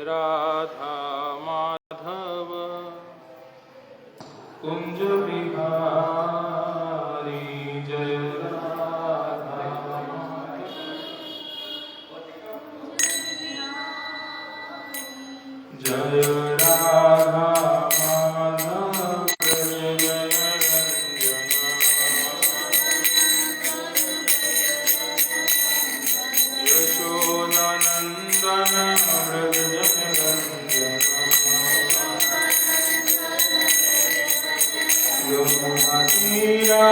राधा माधव कुंज बिहारी जय राधा जय राधा माधव जय यशोदानंदन व्रज यमुना तीरावनचारी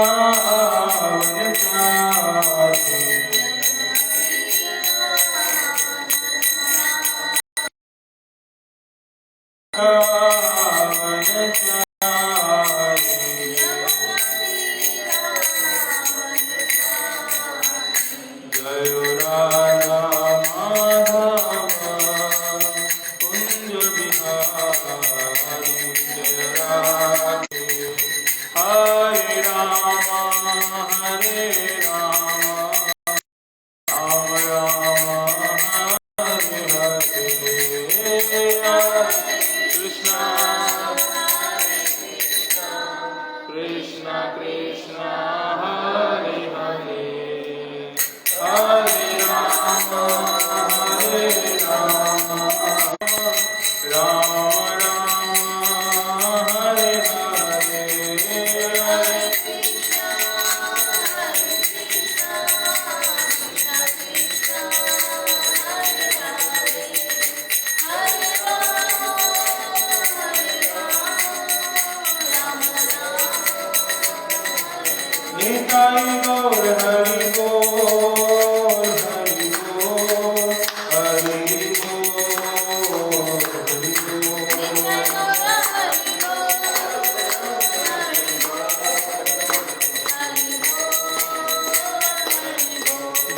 जय राधा माधव कुंज बिहारी जय राधे हरे राम हरे राम राम राम हरे हरे कृष्ण कृष्ण कृष्ण हरे हरे हरे राम राम राम हरे हरे निताई गौर हरि बोल हरि बोल हरि बोल हरि बोल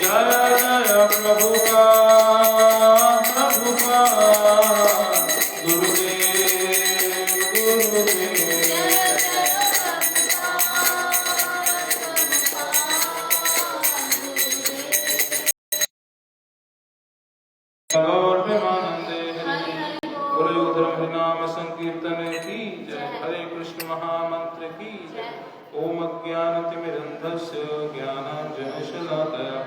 जय जय प्रभुपाद गुरुदेव गुरुदेव गौर प्रेमानंदे गुरु धर्म नाम संकीर्तन की जय हरे कृष्ण महामंत्र की जय ओम अज्ञानतिमिरन्धस्य ज्ञानाञ्जनशलाकया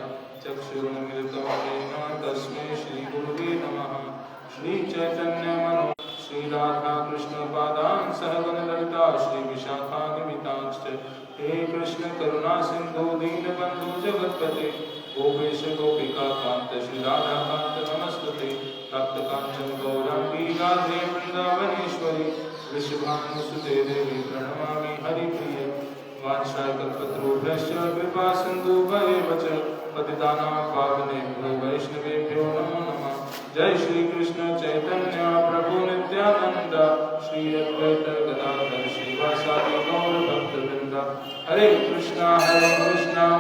चक्षुरुन्मिलितं येन तस्मै श्रीगुरुवे नमः श्रीचैतन्यमनो श्रीराधाकृष्णपादान् सहगण ललिता श्रीविशाखान्वितांश्च हे कृष्ण करुणा सिन्धु दीनबन्धु जगत्पते गोपेश गोपिका कांत श्री राधा कांत नमस्तुते तप्त कांचन गौरांगी राधे वृंदावनेश्वरी वृषभानुसुते देवी प्रणमामि हरिप्रिय वाञ्छाकल्पतरुभ्यश्च कृपा सिन्धुभ्येव च पतितानां पावनेभ्यो वैष्णवेभ्यो नमो नमः जय श्री कृष्ण चैतन्य प्रभु नित्यानंद श्री अद्वैत गदाधर श्रीवासादि गौर भक्तवृंद हरे कृष्णा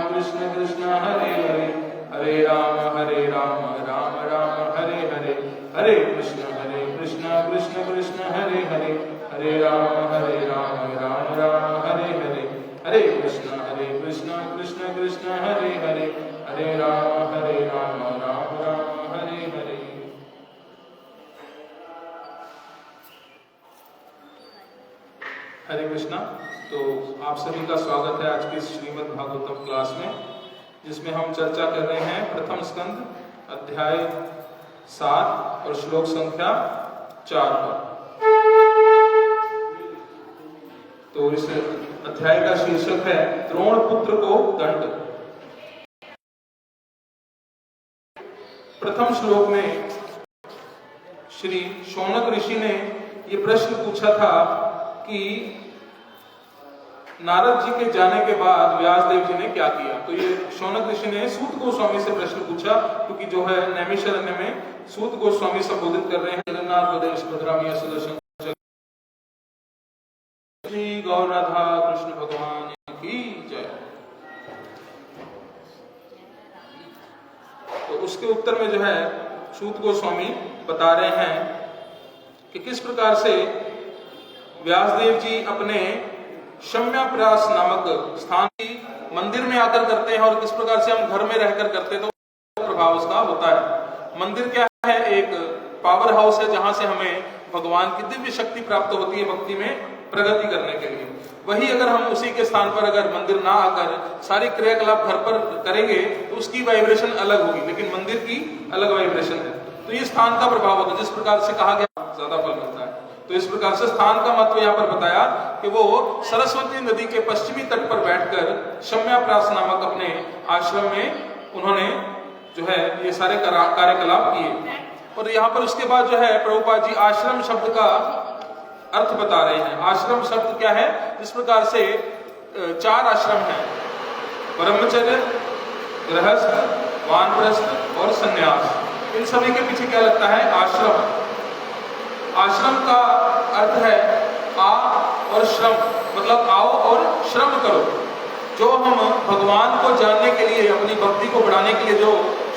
कृष्ण कृष्ण हरे हरे हरे राम राम राम हरे हरे हरे कृष्ण कृष्ण कृष्ण हरे हरे हरे राम राम राम हरे हरे हरे कृष्ण कृष्ण कृष्ण हरे हरे हरे राम राम राम हरे हरे। हरे कृष्णा। तो आप सभी का स्वागत है आज की श्रीमद् भागवतम क्लास में, जिसमें हम चर्चा कर रहे हैं प्रथम स्कंद अध्याय 7 और श्लोक संख्या 4 पर। तो इस अध्याय का शीर्षक है द्रोण पुत्र को दंड। प्रथम श्लोक में श्री शौनक ऋषि ने ये प्रश्न पूछा था कि नारद जी के जाने के बाद व्यासदेव जी ने क्या किया। तो ये शौनक ऋषि ने सूत गोस्वामी से प्रश्न पूछा, क्योंकि जो है नैमिषारण्य में सूत गोस्वामी संबोधित कर रहे हैं जगन्नाथ प्रदेश भद्रामी सुदर्शन श्री गौर राधा कृष्ण भगवान की जय। तो उसके उत्तर में जो है सूत गोस्वामी बता रहे हैं कि किस प्रकार से व्यासदेव जी अपने शम्याप्रास नामक स्थान मंदिर में आकर करते हैं, और किस प्रकार से हम घर में रहकर करते हैं तो प्रभाव उसका होता है। मंदिर क्या है? एक पावर हाउस है जहां से हमें भगवान की दिव्य शक्ति प्राप्त होती है भक्ति में प्रगति करने के लिए। वही अगर हम उसी के स्थान पर अगर मंदिर ना आकर सारे क्रियाकलाप घर पर करेंगे तो उसकी वाइब्रेशन अलग होगी, लेकिन मंदिर की अलग वाइब्रेशन है। तो ये स्थान का प्रभाव होता है, जिस प्रकार से कहा गया ज्यादा फल मिलता है। तो इस प्रकार से स्थान का महत्व यहाँ पर बताया कि वो सरस्वती नदी के पश्चिमी तट पर बैठकर शम्याप्रास नामक अपने आश्रम में उन्होंने जो है ये सारे कार्यकलाप किए। और यहाँ पर उसके बाद जो है प्रभुपाद जी आश्रम शब्द का अर्थ बता रहे हैं। आश्रम शब्द क्या है? इस प्रकार से 4 आश्रम हैं, ब्रह्मचर्य, गृहस्थ, वानप्रस्थ और संन्यास। इन सभी के पीछे क्या लगता है? आश्रम। आश्रम का अर्थ है आ और श्रम, मतलब आओ और श्रम करो। जो हम भगवान को जानने के लिए, अपनी भक्ति को बढ़ाने के लिए जो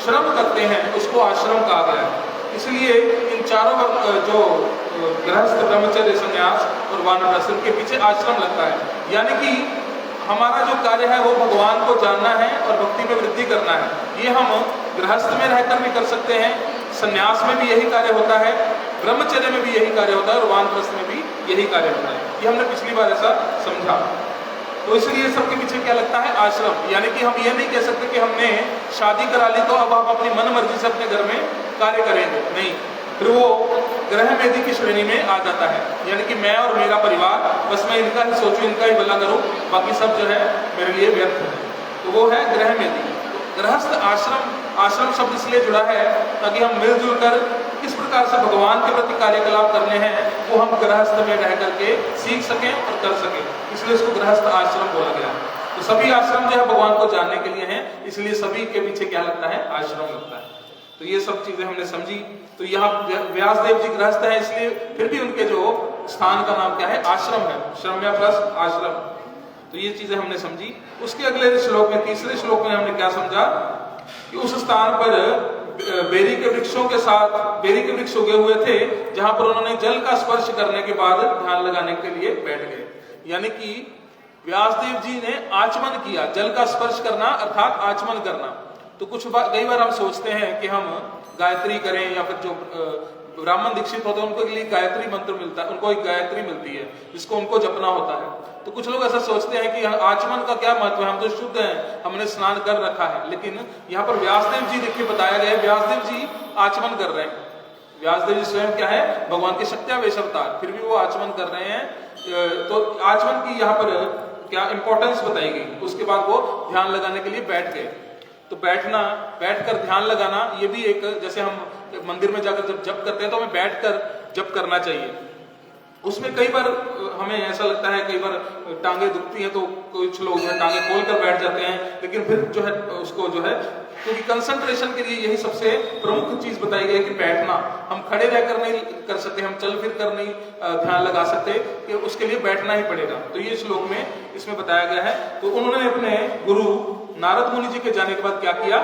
श्रम करते हैं उसको आश्रम कहा गया है। इसलिए इन चारों जो गृहस्थ, ब्रह्मचर्य, संन्यास और वानप्रस्थ के पीछे आश्रम लगता है। यानी कि हमारा जो कार्य है वो भगवान को जानना है और भक्ति में वृद्धि करना है। ये हम गृहस्थ में रहकर भी कर सकते हैं, संन्यास में भी यही कार्य होता है, ब्रह्मचर्य में भी यही कार्य होता है और वानप्रस्थ में भी यही कार्य होता है। ये हमने पिछली बार ऐसा समझा। तो इसलिए सबके पीछे क्या लगता है? आश्रम। यानी कि हम ये नहीं कह सकते कि हमने शादी करा ली तो अब हम अपनी मन मर्जी से अपने घर में कार्य करेंगे, नहीं, फिर वो ग्रह मेदी की श्रेणी में आ जाता है। यानी कि मैं और मेरा परिवार, बस मैं इनका ही सोचूं, इनका ही भला करूं, बाकी सब जो है मेरे लिए व्यर्थ है, तो वो है ग्रह मेदी। तो गृहस्थ आश्रम, आश्रम शब्द इसलिए जुड़ा है ताकि हम मिलजुल कर किस प्रकार से भगवान के प्रति कार्यकलाप करने हैं वो हम गृहस्थ में रह करके सीख सकें और कर सकें, इसलिए इसको गृहस्थ आश्रम बोला गया। तो सभी आश्रम जो है भगवान को जानने के लिए हैं, इसलिए सभी के पीछे क्या लगता है? आश्रम लगता है। तो ये सब चीजें हमने समझी। तो यहाँ व्यासदेव जी गृहस्थ है, इसलिए फिर भी उनके जो स्थान का नाम क्या है? आश्रम है, शम्याप्रास आश्रम। तो ये चीजें हमने समझी। उसके अगले श्लोक में, तीसरे श्लोक में हमने क्या समझा कि उस स्थान पर बेरी के वृक्षों के साथ बेरी के वृक्ष उगे हुए थे, जहां पर उन्होंने जल का स्पर्श करने के बाद ध्यान लगाने के लिए बैठ गए। यानी कि व्यासदेव जी ने आचमन किया। जल का स्पर्श करना अर्थात आचमन करना। तो कई बार हम सोचते हैं कि हम गायत्री करें, या फिर जो ब्राह्मण दीक्षित होते हैं उनको लिए गायत्री मंत्र मिलता है, उनको एक गायत्री मिलती है जिसको उनको जपना होता है। तो कुछ लोग ऐसा सोचते हैं कि आचमन का क्या महत्व है, हम तो शुद्ध हैं, हमने स्नान कर रखा है। लेकिन यहाँ पर व्यासदेव जी देखिए बताया गया है, व्यासदेव जी आचमन कर रहे हैं। व्यासदेव जी स्वयं क्या है? भगवान के शक्त्यावेश अवतार, फिर भी वो आचमन कर रहे हैं। तो आचमन की यहाँ पर क्या इंपॉर्टेंस बताई गई। उसके बाद वो ध्यान लगाने के लिए बैठ गए। तो बैठकर ध्यान लगाना, ये भी एक, जैसे हम मंदिर में जाकर जब जप करते हैं तो हमें बैठकर जप करना चाहिए। उसमें कई बार हमें ऐसा लगता है, कई बार टांगे दुखती हैं तो कुछ लोग टांगे खोल कर बैठ जाते हैं, लेकिन फिर जो है उसको जो है, क्योंकि कंसंट्रेशन के लिए यही सबसे प्रमुख चीज बताई गई है कि बैठना। हम खड़े रहकर नहीं कर सकते, हम चल फिर कर नहीं ध्यान लगा सकते, कि उसके लिए बैठना ही पड़ेगा। तो ये श्लोक में इसमें बताया गया है। तो उन्होंने अपने गुरु नारद मुनि जी के जाने के बाद क्या किया?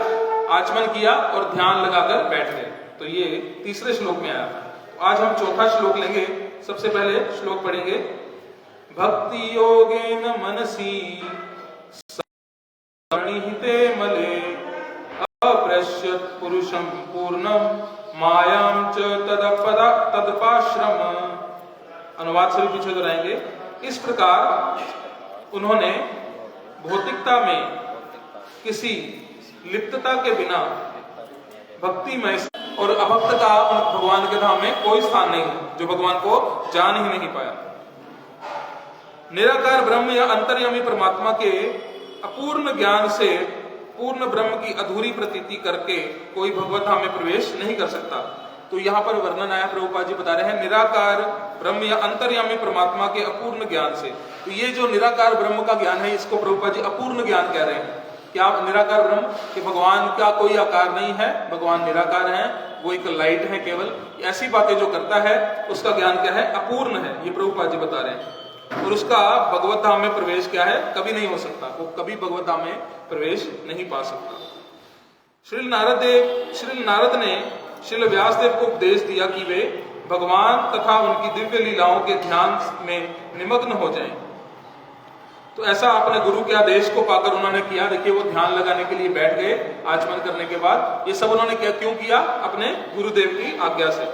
आचमन किया और ध्यान लगाकर बैठ गए। तो ये तीसरे श्लोक में आया। आज हम चौथा श्लोक लेंगे। सबसे पहले श्लोक पढ़ेंगे, भक्ति योगेन मनसी सनिहिते मले अप्रश्यत पुरुषम पूर्णम मायाम च तदपाश्रम। अनुवाद से भी पीछे दोहराएंगे। इस प्रकार उन्होंने भौतिकता में किसी लिप्तता के बिना भक्ति में और अभक्त का भगवान के धाम में कोई स्थान नहीं है, जो भगवान को जान ही नहीं पाया। निराकार ब्रह्म या अंतर्यामी परमात्मा के अपूर्ण ज्ञान से पूर्ण ब्रह्म की अधूरी प्रतीति करके कोई भगवत धाम में प्रवेश नहीं कर सकता। तो यहाँ पर वर्णन आया, प्रभुपाद जी बता रहे हैं, निराकार ब्रह्म या अंतर्यामी परमात्मा के अपूर्ण ज्ञान से। तो ये जो निराकार ब्रह्म का ज्ञान है, इसको प्रभुपाद जी अपूर्ण ज्ञान कह रहे हैं। क्या निराकार ब्रह्म? कि भगवान का कोई आकार नहीं है, भगवान निराकार है, वो एक लाइट है केवल। ऐसी बातें जो करता है उसका ज्ञान क्या है? अपूर्ण है। ये प्रभुपाद जी बता रहे हैं। और उसका भगवत धाम में प्रवेश क्या है? कभी नहीं हो सकता, वो कभी भगवत धाम में प्रवेश नहीं पा सकता। श्री नारद ने श्री व्यासदेव को उपदेश दिया कि वे भगवान तथा उनकी दिव्य लीलाओं के ध्यान में निमग्न हो जाएं। तो ऐसा अपने गुरु के आदेश को पाकर उन्होंने किया। देखिए, वो ध्यान लगाने के लिए बैठ गए आचमन करने के बाद। ये सब उन्होंने क्यों किया? अपने गुरुदेव की आज्ञा से।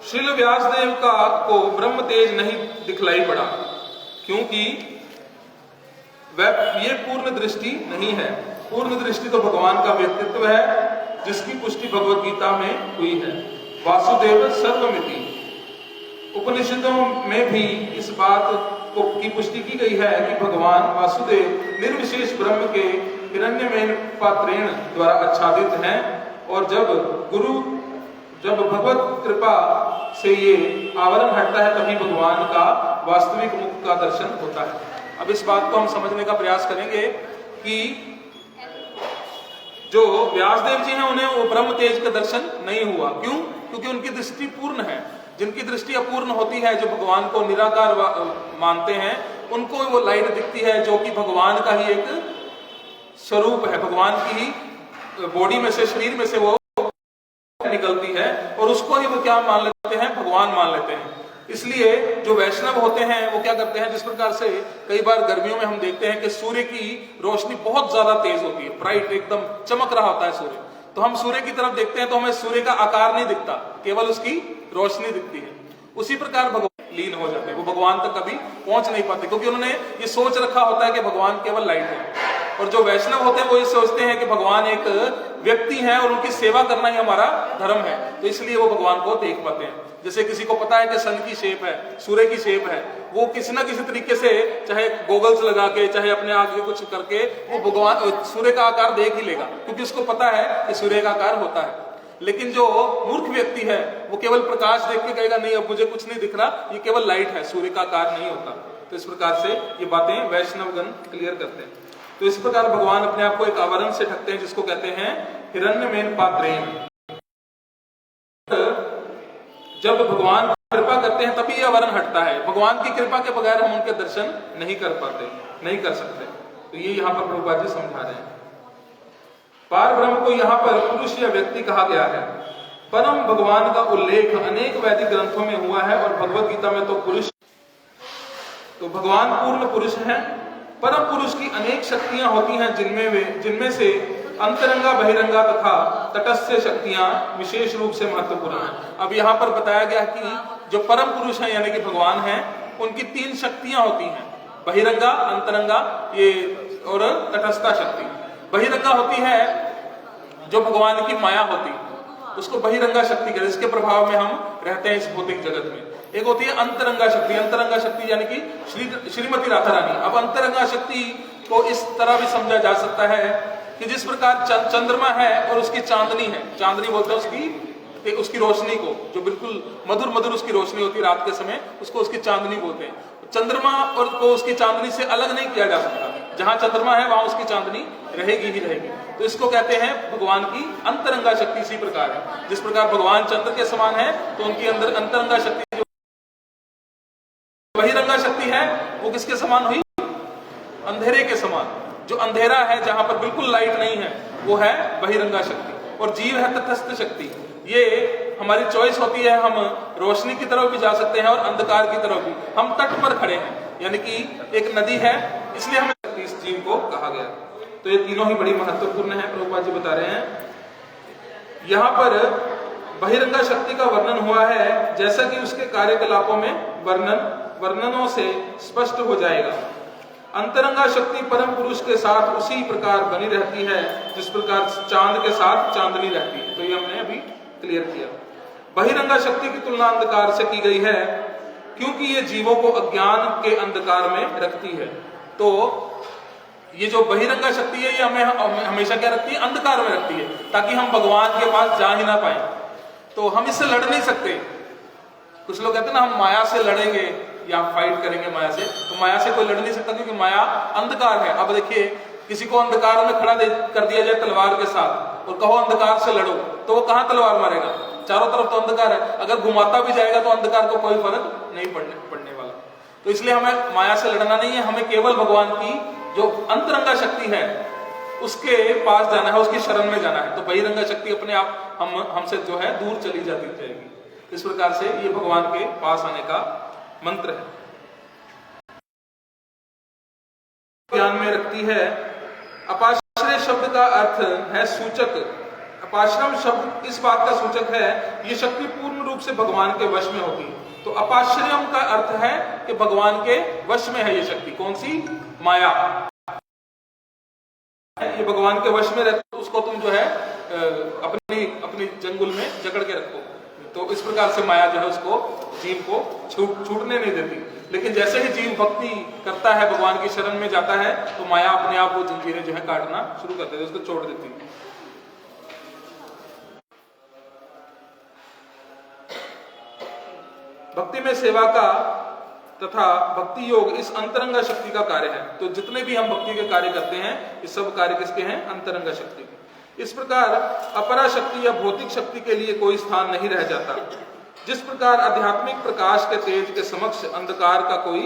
श्रील व्यासदेव को ब्रह्म तेज नहीं दिखलाई पड़ा, क्योंकि वह ये पूर्ण दृष्टि नहीं है। पूर्ण दृष्टि तो भगवान का व्यक्तित्व है, जिसकी पुष्टि भगवत गीता में हुई है। वासुदेव सर्वमिति। उपनिषदों में भी इस बात की पुष्टि की गई है कि भगवान वासुदेव निर्विशेष ब्रह्म के हिरण्यमेन पात्रेण द्वारा आच्छादित हैं, और जब भगवत कृपा से ये आवरण हटता है तभी भगवान का वास्तविक मुख का दर्शन होता है। अब इस बात को हम समझने का प्रयास करेंगे कि जो व्यासदेव जी हैं उन्हें वो ब्रह्म तेज का दर्शन नहीं हुआ। क्यों? क्योंकि उनकी दृष्टि पूर्ण है। जिनकी दृष्टि अपूर्ण होती है, जो भगवान को निराकार मानते हैं, उनको वो लाइट दिखती है जो कि भगवान का ही एक स्वरूप है, भगवान की ही बॉडी में से, शरीर में से वो निकलती है, और उसको ही वो क्या मान लेते हैं? भगवान मान लेते हैं। इसलिए जो वैष्णव होते हैं वो क्या करते हैं, जिस प्रकार से कई बार गर्मियों में हम देखते हैं कि सूर्य की रोशनी बहुत ज्यादा तेज होती है, ब्राइट एकदम चमक रहा होता है सूर्य, तो हम सूर्य की तरफ देखते हैं तो हमें सूर्य का आकार नहीं दिखता, केवल उसकी रोशनी दिखती है। उसी प्रकार भगवान लीन हो जाते हैं, वो भगवान तक कभी पहुंच नहीं पाते, क्योंकि उन्होंने ये सोच रखा होता है कि भगवान केवल लाइट है। और जो वैष्णव होते हैं वो ये सोचते हैं कि भगवान एक व्यक्ति है और उनकी सेवा करना ही हमारा धर्म है, तो इसलिए वो भगवान को देख पाते हैं। जैसे किसी को पता है कि सन की शेप है, सूर्य की शेप है, वो किसी ना किसी तरीके से चाहे गोगल्स लगा के, चाहे अपने आगे कुछ करके, वो भगवान सूर्य का आकार देख ही लेगा, क्योंकि उसको पता है कि सूर्य का आकार होता है। लेकिन जो मूर्ख व्यक्ति है वो केवल प्रकाश देख के कहेगा नहीं अब मुझे कुछ नहीं दिख रहा, ये केवल लाइट है, सूर्य का आकार नहीं होता। तो इस प्रकार से ये बातें वैष्णवगण क्लियर करते हैं। तो इस प्रकार भगवान अपने आप को एक आवरण से ढकते हैं, जिसको कहते हैं हिरण्यमेन पात्रेण। जब भगवान कृपा करते हैं तभी यह आवरण हटता है। भगवान की कृपा के बगैर हम उनके दर्शन नहीं कर पाते, नहीं कर सकते। तो ये यहाँ पर प्रभुपाद जी समझा रहे हैं। पार ब्रह्म को यहाँ पर पुरुष या व्यक्ति कहा गया है। परम भगवान का उल्लेख अनेक वैदिक ग्रंथों में हुआ है, और भगवत गीता में तो पुरुष, तो भगवान पूर्ण पुरुष हैं। परम पुरुष की अनेक शक्तियां होती हैं, जिनमें से अंतरंगा, बहिरंगा तथा तटस्थ शक्तियां विशेष रूप से महत्वपूर्ण हैं। अब यहाँ पर बताया गया कि जो परम पुरुष हैं यानी कि भगवान हैं, उनकी 3 शक्तियां होती हैं, बहिरंगा, अंतरंगा ये और तटस्था शक्ति। बहिरंगा होती है जो भगवान की माया होती है, उसको बहिरंगा शक्ति कहते हैं, जिसके प्रभाव में हम रहते हैं इस भौतिक जगत में। एक होती है अंतरंगा शक्ति। अंतरंगा शक्ति यानी कि श्रीमती राधा रानी। अब अंतरंगा शक्ति को इस तरह भी समझा जा सकता है कि जिस प्रकार चंद्रमा है और उसकी चांदनी है, चांदनी बोलते हैं उसकी रोशनी को, जो बिल्कुल मधुर मधुर उसकी रोशनी होती है रात के समय, उसको उसकी चांदनी बोलते हैं। चंद्रमा और को उसकी चांदनी से अलग नहीं किया जा सकता, जहां चंद्रमा है वहां उसकी चांदनी रहेगी ही रहेगी। तो इसको कहते हैं भगवान की अंतरंगा शक्ति। इसी प्रकार है, जिस प्रकार भगवान चंद्र के समान है, तो उनकी अंदर अंतरंगा शक्ति जो बहिरंगा शक्ति है वो किसके समान हुई? अंधेरे के समान। जो अंधेरा है, जहां पर बिल्कुल लाइट नहीं है, वो है बहिरंगा शक्ति। और जीव है तटस्थ शक्ति। ये हमारी चॉइस होती है, हम रोशनी की तरफ भी जा सकते हैं और अंधकार की तरफ भी। हम तट पर खड़े हैं, यानी कि एक नदी है, इसलिए हमें इस जीव को कहा गया। तो ये तीनों ही बड़ी महत्वपूर्ण है, प्रभुपाद जी बता रहे हैं। यहाँ पर बहिरंगा शक्ति का वर्णन हुआ है, जैसा कि उसके कार्यकलापों में वर्णनों से स्पष्ट हो जाएगा। अंतरंगा शक्ति परम पुरुष के साथ उसी प्रकार बनी रहती है जिस प्रकार चांद के साथ चांदनी रहती है। तो ये हमने अभी क्लियर किया। बहिरंगा शक्ति की तुलना अंधकार से की गई है, क्योंकि ये जीवों को अज्ञान के अंधकार में रखती है। तो ये जो बहिरंगा शक्ति है, ये हमें हमेशा क्या रखती है? अंधकार में रखती है, ताकि हम भगवान के पास जा ही ना पाए। तो हम इससे लड़ नहीं सकते। कुछ लोग कहते हैं ना, हम माया से लड़ेंगे या फाइट करेंगे माया से। तो माया से कोई लड़ नहीं सकता, क्योंकि माया अंधकार है। अब देखिए, किसी को अंधकार में खड़ा कर दिया जाए तलवार के साथ और कहो अंधकार से लड़ो, तो वो कहां तलवार मारेगा? चारों तरफ तो अंधकार है। अगर घुमाता भी जाएगा तो अंधकार को कोई फर्क नहीं पड़ने वाला। तो इसलिए हमें माया से लड़ना नहीं है, हमें केवल भगवान की जो अंतरंगा शक्ति है उसके पास जाना है, उसकी शरण में जाना है। तो बहिरंगा शक्ति अपने आप हमसे जो है दूर चली जाती जाएगी। इस प्रकार से ये भगवान के पास आने का मंत्र है। ज्ञान में रखती है। अपाश्रय शब्द का अर्थ है सूचक, अपाश्रम शब्द इस बात का सूचक है, ये शक्ति पूर्ण रूप से भगवान के वश में होती है। तो अपाश्रयम का अर्थ है कि भगवान के वश में है ये शक्ति। कौन सी? माया। ये भगवान के वश में रहती, उसको तुम जो है अपनी जंगल में जकड़ के रखो। तो इस प्रकार से माया जो है उसको, जीव को छूटने नहीं देती। लेकिन जैसे ही जीव भक्ति करता है, भगवान की शरण में जाता है, तो माया अपने आप वो जंजीरें जो है काटना शुरू कर देती है, उसको छोड़ देती है। भक्ति में सेवा का तथा भक्ति योग इस अंतरंगा शक्ति का कार्य है। तो जितने भी हम भक्ति के कार्य करते हैं, ये सब कार्य किसके हैं? अंतरंगा शक्ति के। इस प्रकार अपरा शक्ति या भौतिक शक्ति के लिए कोई स्थान नहीं रह जाता। जिस प्रकार आध्यात्मिक प्रकाश के तेज के समक्ष अंधकार का कोई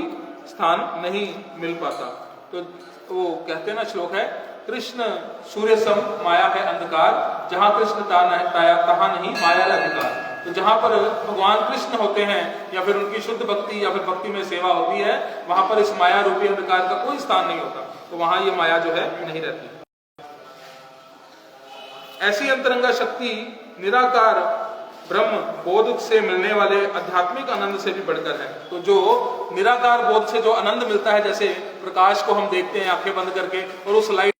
स्थान नहीं मिल पाता। तो वो कहते हैं ना, श्लोक है, कृष्ण सूर्य सम माया है अंधकार, जहां कृष्ण तहाँ नहीं माया अधिकार। तो जहां पर भगवान कृष्ण होते हैं या फिर उनकी शुद्ध भक्ति या फिर भक्ति में सेवा होती है, वहां पर इस माया रूपी अंधकार का कोई स्थान नहीं होता। तो वहां ये माया जो है नहीं रहती। ऐसी अंतरंगा शक्ति निराकार ब्रह्म बोध से मिलने वाले आध्यात्मिक आनंद से भी बढ़कर है। तो जो निराकार बोध से जो आनंद मिलता है, जैसे प्रकाश को हम देखते हैं आंखें बंद करके, और उस लाइट